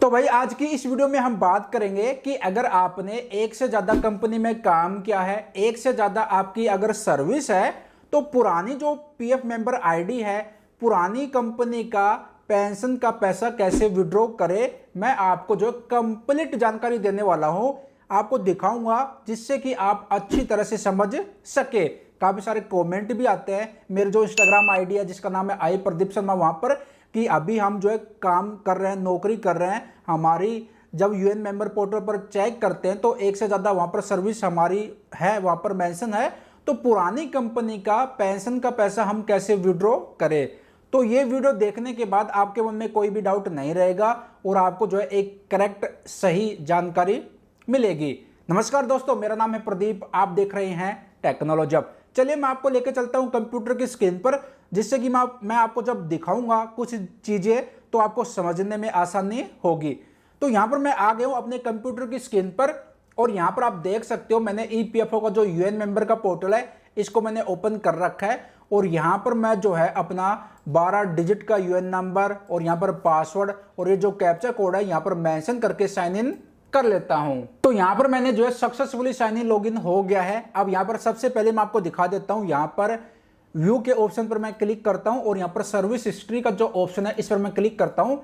तो भाई आज की इस वीडियो में हम बात करेंगे कि अगर आपने एक से ज्यादा कंपनी में काम किया है, एक से ज्यादा आपकी अगर सर्विस है, तो पुरानी जो पीएफ मेंबर आईडी है, पुरानी कंपनी का पेंशन का पैसा कैसे विड्रॉ करे, मैं आपको जो कंप्लीट जानकारी देने वाला हूं, आपको दिखाऊंगा जिससे कि आप अच्छी तरह से समझ सके। काफी सारे कमेंट भी आते हैं मेरे जो इंस्टाग्राम आईडी है जिसका नाम है आई प्रदीप शर्मा, वहां पर कि अभी हम जो है काम कर रहे हैं, नौकरी कर रहे हैं, हमारी जब यूएन मेंबर पोर्टल पर चेक करते हैं तो एक से ज़्यादा वहाँ पर सर्विस हमारी है, वहाँ पर मेंशन है, तो पुरानी कंपनी का पेंशन का पैसा हम कैसे विड्रॉ करें। तो ये वीडियो देखने के बाद आपके मन में कोई भी डाउट नहीं रहेगा और आपको जो है एक करेक्ट सही जानकारी मिलेगी। नमस्कार दोस्तों, मेरा नाम है प्रदीप, आप देख रहे हैं टेक्नोलॉजी हब। चलिए मैं आपको लेकर चलता हूं कंप्यूटर की स्क्रीन पर, जिससे कि मैं आपको जब दिखाऊंगा कुछ चीजें तो आपको समझने में आसानी होगी। तो यहां पर मैं आ गया हूं अपने कंप्यूटर की स्क्रीन पर और यहां पर आप देख सकते हो मैंने ईपीएफओ का जो यूएन मेंबर का पोर्टल है इसको मैंने ओपन कर रखा है और यहां पर मैं जो है अपना 12 डिजिट का यूएन नंबर और यहां पर पासवर्ड और ये जो कैप्चा कोड है यहां पर मेंशन करके साइन इन कर लेता हूं। तो यहां पर मैंने जो है सक्सेसफुली साइन इन लॉगिन हो गया है। अब यहां पर सबसे पहले मैं आपको दिखा देता हूं, यहां पर व्यू के ऑप्शन पर मैं क्लिक करता हूं और यहां पर सर्विस हिस्ट्री का जो ऑप्शन है इस पर मैं क्लिक करता हूं।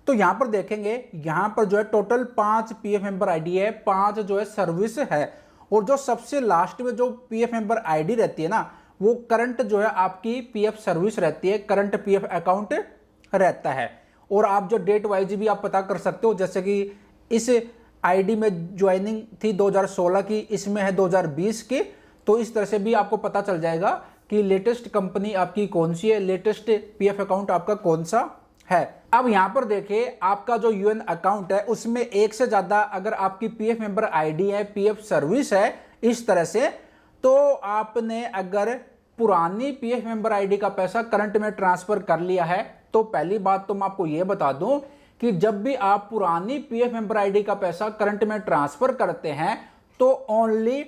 तो यहां पर देखेंगे यहां पर जो है टोटल 5 पीएफ मेंबर आईडी है, 5 जो है सर्विस है और जो सबसे लास्ट में जो पीएफ मेंबर आईडी रहती है ना वो करंट जो है आपकी पीएफ सर्विस रहती है, करंट पीएफ अकाउंट रहता है। और आप जो डेट वाइज भी आप पता कर सकते हो, जैसे कि इस आईडी में ज्वाइनिंग थी 2016 की, इसमें है 2020 की, तो इस तरह से भी आपको पता चल जाएगा कि लेटेस्ट कंपनी आपकी कौन सी है, लेटेस्ट पीएफ अकाउंट आपका कौन सा है। अब यहां पर देखिए आपका जो यूएन अकाउंट है उसमें एक से ज्यादा अगर आपकी पीएफ मेंबर आईडी है, पीएफ सर्विस है इस तरह से, तो आपने अगर पुरानी पीएफ मेंबर आईडी का पैसा करंट में ट्रांसफर कर लिया है, तो पहली बात तो मैं आपको यह बता दूं कि जब भी आप पुरानी पीएफ मेंबर आईडी का पैसा करंट में ट्रांसफर करते हैं तो ओनली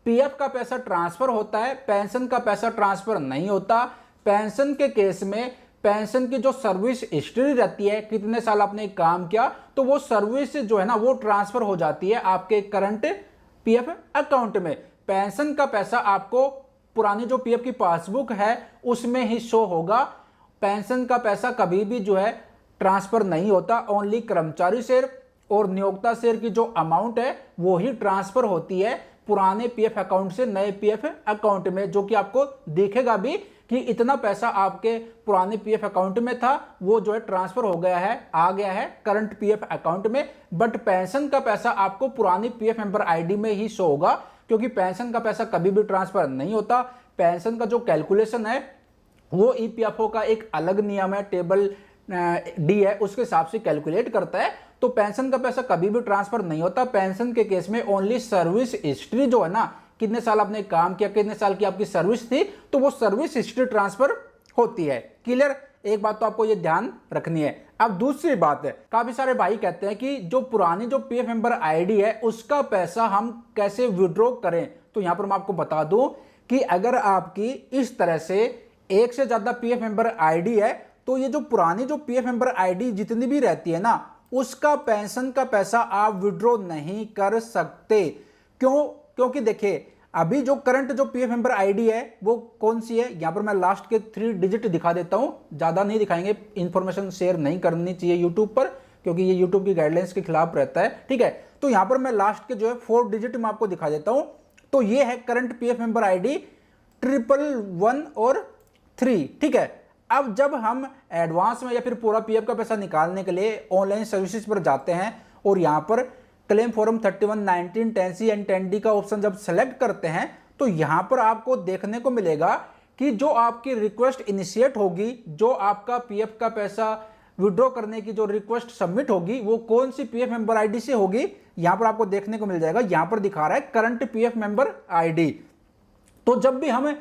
पीएफ का पैसा ट्रांसफर होता है, पेंशन का पैसा ट्रांसफर नहीं होता। पेंशन के केस में पेंशन की जो सर्विस हिस्ट्री रहती है, कितने साल आपने काम किया, तो वो सर्विस जो है ना वो ट्रांसफर हो जाती है आपके करंट पीएफ अकाउंट में। पेंशन का पैसा आपको पुरानी जो पीएफ की पासबुक है उसमें ही शो होगा। पेंशन का पैसा कभी भी जो है ट्रांसफर नहीं होता, ओनली कर्मचारी शेयर और नियोक्ता शेयर की जो अमाउंट है वो ही ट्रांसफर होती है पुराने पीएफ अकाउंट से नए पीएफ अकाउंट में, जो कि आपको दिखेगा भी कि इतना पैसा आपके पुराने पीएफ अकाउंट में था वो जो है ट्रांसफर हो गया है, आ गया है करंट पीएफ अकाउंट में। बट पेंशन का पैसा आपको पुरानी पीएफ मेंबर आईडी में ही शो होगा, क्योंकि पेंशन का पैसा कभी भी ट्रांसफर नहीं होता। पेंशन का जो कैलकुलेशन है वो ईपीएफओ का एक अलग नियम है, टेबल डी है, उसके हिसाब से कैलकुलेट करता है। तो पेंशन का पैसा कभी भी ट्रांसफर नहीं होता। पेंशन के केस में ओनली सर्विस हिस्ट्री जो है ना, कितने साल आपने काम किया, कितने साल की आपकी सर्विस थी, तो वो सर्विस हिस्ट्री ट्रांसफर होती है। क्लियर? एक बात तो आपको ये ध्यान रखनी है। अब दूसरी बात है, काफी सारे भाई कहते हैं कि जो पुरानी जो पीएफ मेंबर आईडी है उसका पैसा हम कैसे विड्रॉ करें। तो यहां पर मैं आपको बता दूं कि अगर आपकी इस तरह से एक से ज्यादा पीएफ मेंबर आईडी है तो ये जो पुरानी जो पीएफ मेंबर आईडी जितनी भी रहती है ना उसका पेंशन का पैसा आप विड्रॉ नहीं कर सकते। क्यों? क्योंकि देखिए अभी जो करंट जो पीएफ मेंबर आईडी है वो कौन सी है, यहां पर मैं लास्ट के 3 डिजिट दिखा देता हूं, ज्यादा नहीं दिखाएंगे, इंफॉर्मेशन शेयर नहीं करनी चाहिए यूट्यूब पर, क्योंकि ये यूट्यूब की गाइडलाइंस के खिलाफ रहता है। ठीक है, तो यहां पर मैं लास्ट के जो है 4 डिजिट में आपको दिखा देता हूं। तो ये है करंट पीएफ मेंबर आईडी 111 और 3। ठीक है, अब जब हम एडवांस में या फिर पूरा पीएफ का पैसा निकालने के लिए ऑनलाइन सर्विसेज पर जाते हैं और यहां पर claim form 31, 19, 10C and 10D का ऑप्शन जब सेलेक्ट करते हैं तो यहां पर आपको देखने को मिलेगा कि जो आपकी रिक्वेस्ट इनिशिएट होगी, जो आपका पीएफ का पैसा विड्रॉ करने की जो रिक्वेस्ट सबमिट होगी वो कौन सी पीएफ मेंबर आईडी से होगी, यहां पर आपको देखने को मिल जाएगा। यहां पर दिखा रहा है करंट पीएफ मेंबर आईडी। तो जब भी हम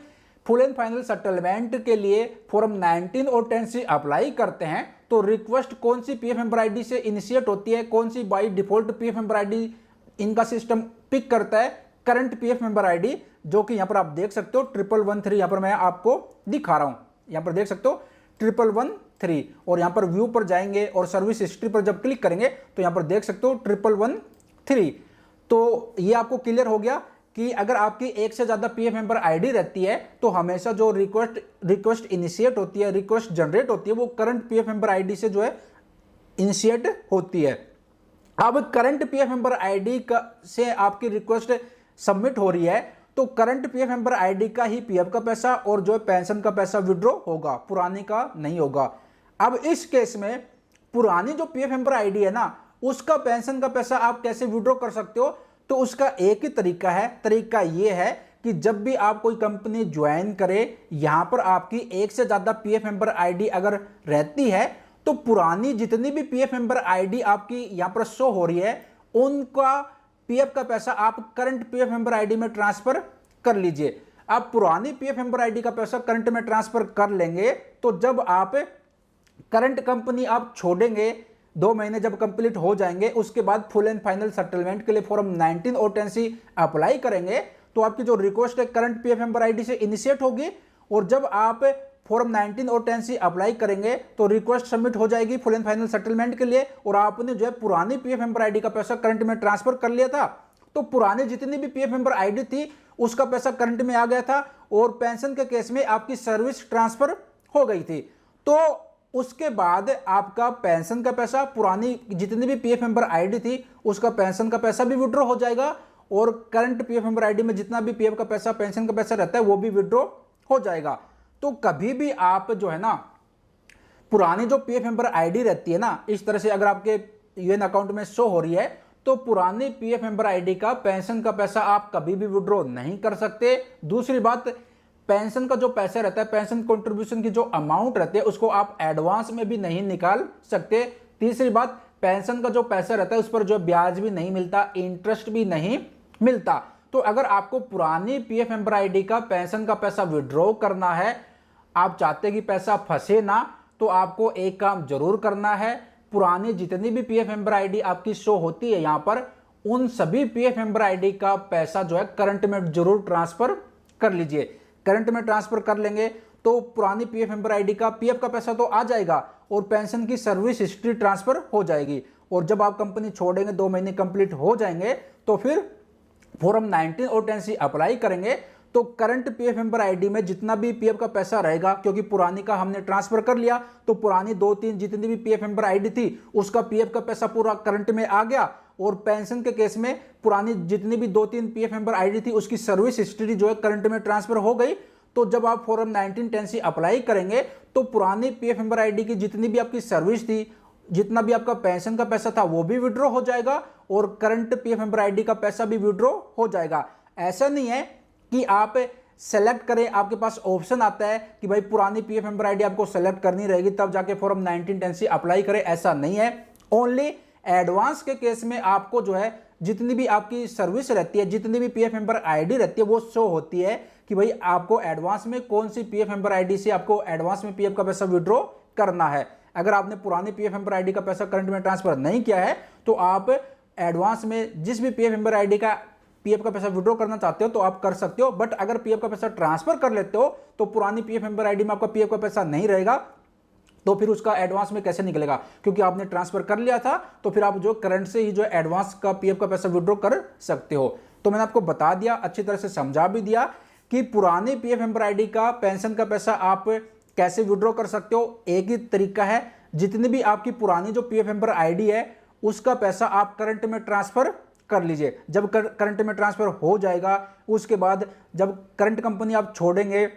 फुल एंड फाइनल सेटलमेंट के लिए फॉर्म 19 और 10C अप्लाई करते हैं तो रिक्वेस्ट कौन सी पीएफ मेंबर आईडी से इनिशिएट होती है, कौन सी by default PF member ID इनका सिस्टम पिक करता है, करंट पीएफ मेंबर आईडी, जो कि यहां पर आप देख सकते हो 1113, यहां पर मैं आपको दिखा रहा हूं, यहां पर देख सकते हो 1113 3 और यहाँ पर व्यू पर जाएंगे और सर्विस हिस्ट्री पर जब क्लिक करेंगे तो यहाँ पर देख सकते हो 1113। तो ये आपको क्लियर हो गया कि अगर आपकी एक से ज्यादा पीएफ मेंबर आईडी रहती है तो हमेशा जो रिक्वेस्ट इनिशिएट होती है, रिक्वेस्ट जनरेट होती है, वो करंट पीएफ मेंबर आईडी से जो है इनिशिएट होती है। अब करंट पीएफ मेंबर आईडी से आपकी रिक्वेस्ट सबमिट हो रही है तो करंट पीएफ मेंबर आईडी का ही पीएफ का पैसा और जो पेंशन का पैसा विड्रॉ होगा, पुरानी का नहीं होगा। अब इस केस में पुरानी जो पीएफ मेंबर आईडी है ना, उसका पेंशन का पैसा आप कैसे विड्रॉ कर सकते हो? तो उसका एक ही तरीका है। तरीका यह है कि जब भी आप कोई कंपनी ज्वाइन करे, यहां पर आपकी एक से ज्यादा पीएफ मेंबर आईडी अगर रहती है तो पुरानी जितनी भी पीएफ मेंबर आईडी आपकी यहां पर शो हो रही है, उनका पीएफ का पैसा आप करंट पीएफ मेंबर आईडी में ट्रांसफर कर लीजिए। आप पुरानी पीएफ मेंबर आईडी का पैसा करंट में ट्रांसफर कर लेंगे तो जब आप करंट कंपनी आप छोड़ेंगे, 2 महीने जब कंप्लीट हो जाएंगे, उसके बाद फुल एंड फाइनल सेटलमेंट के लिए फॉर्म 19 और 10C अप्लाई करेंगे तो आपकी जो रिक्वेस्ट है करंट पीएफ मेंबर आईडी से इनिशिएट होगी और जब आप फॉर्म 19 और 10C अप्लाई करेंगे तो रिक्वेस्ट सबमिट हो जाएगी फुल एंड फाइनल सेटलमेंट के लिए और आपने जो है पुरानी पीएफ मेंबर आईडी का पैसा करंट में ट्रांसफर कर लिया था। तो पुरानी जितनी भी पीएफ मेंबर आईडी थी उसका पैसा करंट में आ गया था और पेंशन के केस में आपकी सर्विस ट्रांसफर हो गई थी। तो उसके बाद आपका पेंशन का पैसा, पुरानी जितनी भी पीएफ मेंबर आईडी थी उसका पेंशन का पैसा भी विड्रॉ हो जाएगा और करंट पीएफ मेंबर आईडी में जितना भी पीएफ का पैसा, पेंशन का पैसा रहता है वो भी विड्रॉ हो जाएगा। तो कभी भी आप जो है ना, पुरानी जो पीएफ मेंबर आईडी रहती है ना, इस तरह से अगर आपके यूएन अकाउंट में शो हो रही है तो पुरानी पीएफ मेंबर आईडी का पेंशन का पैसा आप कभी भी विड्रॉ नहीं कर सकते। दूसरी बात, पेंशन का जो पैसा रहता है, पेंशन कंट्रीब्यूशन की जो अमाउंट रहती है उसको आप एडवांस में भी नहीं निकाल सकते। तीसरी बात, पेंशन का जो पैसा रहता है उस पर जो ब्याज भी नहीं मिलता, इंटरेस्ट भी नहीं मिलता। तो अगर आपको पुरानी पीएफ मेंबर आईडी का पेंशन का पैसा विड्रॉ करना है, आप चाहते कि पैसा फंसे ना, तो आपको एक काम जरूर करना है। पुरानी जितनी भी पीएफ मेंबर आईडी आपकी शो होती है यहां पर, उन सभी पीएफ मेंबर आईडी का पैसा जो है करंट में जरूर ट्रांसफर कर लीजिए। करंट में ट्रांसफर कर लेंगे तो पुरानी पीएफ मेंबर आईडी का पीएफ का पैसा तो आ जाएगा और पेंशन की सर्विस हिस्ट्री ट्रांसफर हो जाएगी। और जब आप कंपनी छोड़ेंगे, 2 महीने कंप्लीट हो जाएंगे, तो फिर फॉर्म 19 और 10C अप्लाई करेंगे तो करंट पीएफ मेंबर आईडी में जितना भी पीएफ का पैसा रहेगा, क्योंकि पुरानी का हमने ट्रांसफर कर लिया तो पुरानी 2-3 जितनी भी पीएफ मेंबर आईडी थी उसका पीएफ का पैसा पूरा करंट में आ गया और पेंशन के केस में पुरानी जितनी भी 2-3 पीएफ मेंबर आईडी थी उसकी सर्विस हिस्ट्री जो है करंट में ट्रांसफर हो गई। तो जब आप फॉर्म 19 10C अप्लाई करेंगे तो पुरानी पीएफ मेंबर आईडी की जितनी भी आपकी सर्विस थी, जितना भी आपका पेंशन का पैसा था वो भी विड्रॉ हो जाएगा और करंट पीएफ मेंबर आईडी का पैसा भी विड्रॉ हो जाएगा। ऐसा नहीं है कि आप सेलेक्ट करें, आपके पास ऑप्शन आता है कि भाई पुरानी पीएफ मेंबर आईडी आपको सेलेक्ट करनी रहेगी तब जाके फॉर्म 19 10C अप्लाई करें, ऐसा नहीं है। ओनली एडवांस के केस में आपको जो है जितनी भी आपकी सर्विस रहती है, जितनी भी पीएफ मेंबर आईडी रहती है वो शो होती है कि भाई आपको एडवांस में कौन सी पीएफ मेंबर आईडी से आपको एडवांस में पीएफ का पैसा विड्रॉ करना है। अगर आपने पुरानी पीएफ मेंबर आईडी का पैसा करंट में ट्रांसफर नहीं किया है तो आप एडवांस में जिस भी पीएफ मेंबर आईडी का पीएफ का पैसा विड्रॉ करना चाहते हो तो आप कर सकते हो। बट अगर पीएफ का पैसा ट्रांसफर कर लेते हो तो पुरानी पीएफ मेंबर आईडी में आपका पीएफ का पैसा नहीं रहेगा, तो फिर उसका एडवांस में कैसे निकलेगा? क्योंकि आपने ट्रांसफर कर लिया था तो फिर आप जो करंट से ही जो एडवांस का पीएफ का पैसा विड्रॉ कर सकते हो। तो मैंने आपको बता दिया, अच्छी तरह से समझा भी दिया कि पुरानी पीएफ मेंबर आईडी का पेंशन का पैसा आप कैसे विड्रॉ कर सकते हो। एक ही तरीका है, जितनी भी आपकी पुरानी जो पीएफ मेंबर आईडी है उसका पैसा आप करंट में ट्रांसफर कर लीजिए। जब करंट में ट्रांसफर हो जाएगा उसके बाद जब करंट कंपनी आप छोड़ेंगे,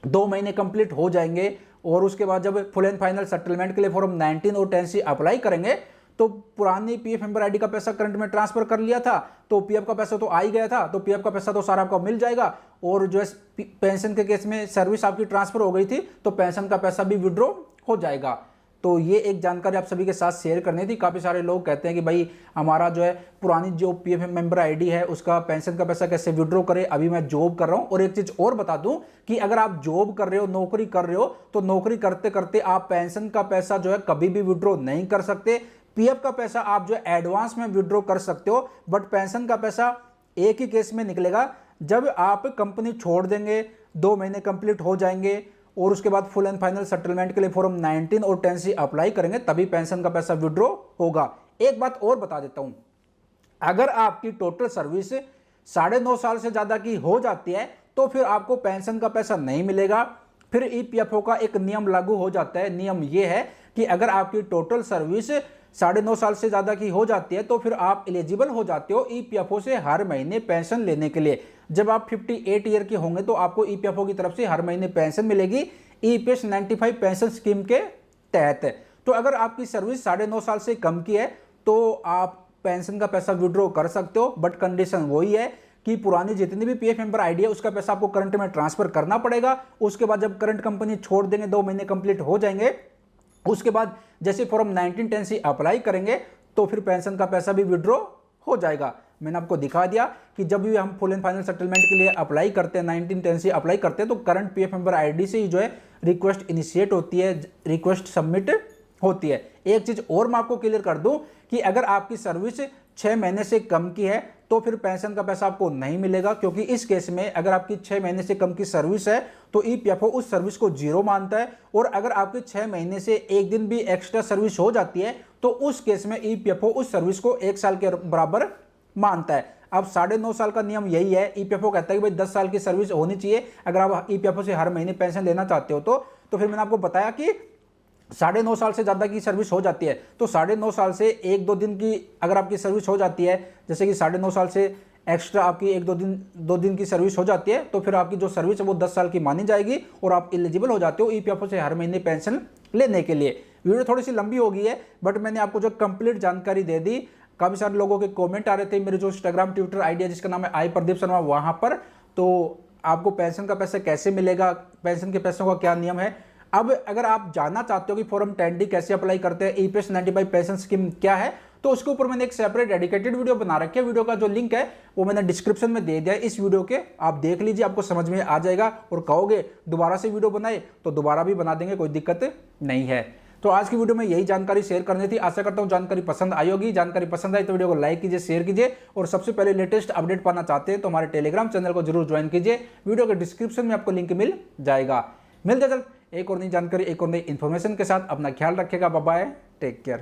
2 महीने कंप्लीट हो जाएंगे और उसके बाद जब फुल एंड फाइनल सेटलमेंट के लिए फॉर्म 19 और 10C अप्लाई करेंगे तो पुरानी पीएफ मेंबर आईडी का पैसा करंट में ट्रांसफर कर लिया था तो पीएफ का पैसा तो आ ही गया था, तो पीएफ का पैसा तो सारा आपको मिल जाएगा और जो है पेंशन के केस में सर्विस आपकी ट्रांसफर हो गई थी तो पेंशन का पैसा भी विड्रॉ हो जाएगा। तो ये एक जानकारी आप सभी के साथ शेयर करनी थी। काफ़ी सारे लोग कहते हैं कि भाई हमारा जो है पुरानी जो पीएफ मेंबर आईडी है उसका पेंशन का पैसा कैसे विड्रॉ करें, अभी मैं जॉब कर रहा हूं। और एक चीज़ और बता दूं कि अगर आप जॉब कर रहे हो, नौकरी कर रहे हो, तो नौकरी करते करते आप पेंशन का पैसा जो है कभी भी विड्रॉ नहीं कर सकते। पीएफ का पैसा आप जो है एडवांस में विड्रॉ कर सकते हो, बट पेंशन का पैसा एक ही केस में निकलेगा, जब आप कंपनी छोड़ देंगे, 2 महीने कंप्लीट हो जाएंगे और उसके बाद फुल एंड फाइनल सेटलमेंट के लिए फॉर्म 19 और 10C अप्लाई करेंगे, तभी पेंशन का पैसा विड्रॉ होगा। एक बात और बता देता हूं, अगर आपकी टोटल सर्विस 9.5 साल से ज्यादा की हो जाती है तो फिर आपको पेंशन का पैसा नहीं मिलेगा। फिर ईपीएफओ का एक नियम लागू हो जाता है। नियम यह है कि अगर आपकी टोटल सर्विस 9.5 साल से ज्यादा की हो जाती है तो फिर आप एलिजिबल हो जाते हो ईपीएफओ से हर महीने पेंशन लेने के लिए। जब आप 58 ईयर के होंगे तो आपको ईपीएफओ की तरफ से हर महीने पेंशन मिलेगी ईपीएस 95 पेंशन स्कीम के तहत। तो अगर आपकी सर्विस 9.5 साल से कम की है तो आप पेंशन का पैसा विड्रॉ कर सकते हो, बट कंडीशन वही है कि पुरानी जितनी भी पीएफ मेंबर आईडी है उसका पैसा आपको करंट में ट्रांसफर करना पड़ेगा। उसके बाद जब करंट कंपनी छोड़ देंगे, 2 महीने कंप्लीट हो जाएंगे, उसके बाद जैसे फॉर्म 1910C अप्लाई करेंगे तो फिर पेंशन का पैसा भी विड्रॉ हो जाएगा। मैंने आपको दिखा दिया कि जब भी हम फुल एंड फाइनल सेटलमेंट के लिए अप्लाई करते हैं, 1910C अप्लाई करते हैं, तो करंट पीएफ मेंबर आईडी से ही जो है रिक्वेस्ट इनिशिएट होती है, रिक्वेस्ट सबमिट होती है। एक चीज और मैं आपको क्लियर कर दूं कि अगर आपकी सर्विस 6 महीने से कम की है तो फिर पेंशन का पैसा आपको नहीं मिलेगा, क्योंकि इस केस में अगर आपकी 6 महीने से कम की सर्विस है तो ईपीएफओ उस सर्विस को जीरो मानता है, और अगर आपकी 6 महीने से एक दिन भी एक्स्ट्रा सर्विस हो जाती है तो उस केस में ईपीएफओ उस सर्विस को 1 साल के बराबर मानता है। अब 9.5 साल का नियम यही है। ईपीएफओ कहता है कि भाई 10 साल की सर्विस होनी चाहिए अगर आप ईपीएफओ से हर महीने पेंशन लेना चाहते हो तो फिर मैंने आपको बताया कि 9.5 साल से ज्यादा की सर्विस हो जाती है तो 9.5 साल से 1-2 दिन की अगर आपकी सर्विस हो जाती है, जैसे कि 9.5 साल से एक्स्ट्रा आपकी 1-2 दिन की सर्विस हो जाती है, तो फिर आपकी जो सर्विस है वो 10 साल की मानी जाएगी और आप एलिजिबल हो जाते हो ईपीएफओ से हर महीने पेंशन लेने के लिए। वीडियो थोड़ी सी लंबी हो गई है, बट मैंने आपको जो कंप्लीट जानकारी दे दी। काफी सारे लोगों के कॉमेंट आ रहे थे मेरे जो इंस्टाग्राम ट्विटर आईडी है जिसका नाम है आई प्रदीप शर्मा, वहां पर तो आपको पेंशन का पैसा कैसे मिलेगा, पेंशन के पैसों का क्या नियम है। अब अगर आप जानना चाहते हो कि फॉर्म 10D कैसे अप्लाई करते हैं, ईपीएस 95 पेंशन स्कीम क्या है, तो उसके ऊपर मैंने एक सेपरेट डेडिकेटेड वीडियो बना रखी है। वीडियो का जो लिंक है वो मैंने डिस्क्रिप्शन में दे दिया है इस वीडियो के, आप देख लीजिए, आपको समझ में आ जाएगा। और कहोगे दोबारा से वीडियो बनाए तो दोबारा भी बना देंगे, कोई दिक्कत नहीं है। तो आज की वीडियो में यही जानकारी शेयर करनी थी। आशा करता हूं जानकारी पसंद आई होगी। जानकारी पसंद आई तो वीडियो को लाइक कीजिए, शेयर कीजिए, और सबसे पहले लेटेस्ट अपडेट पाना चाहते हैं तो हमारे टेलीग्राम चैनल को जरूर ज्वाइन कीजिए। वीडियो के डिस्क्रिप्शन में आपको लिंक मिल जाएगा। मिलते जल्द एक और नई जानकारी, एक और नई इंफॉर्मेशन के साथ। अपना ख्याल रखिएगा। Bye bye, take care.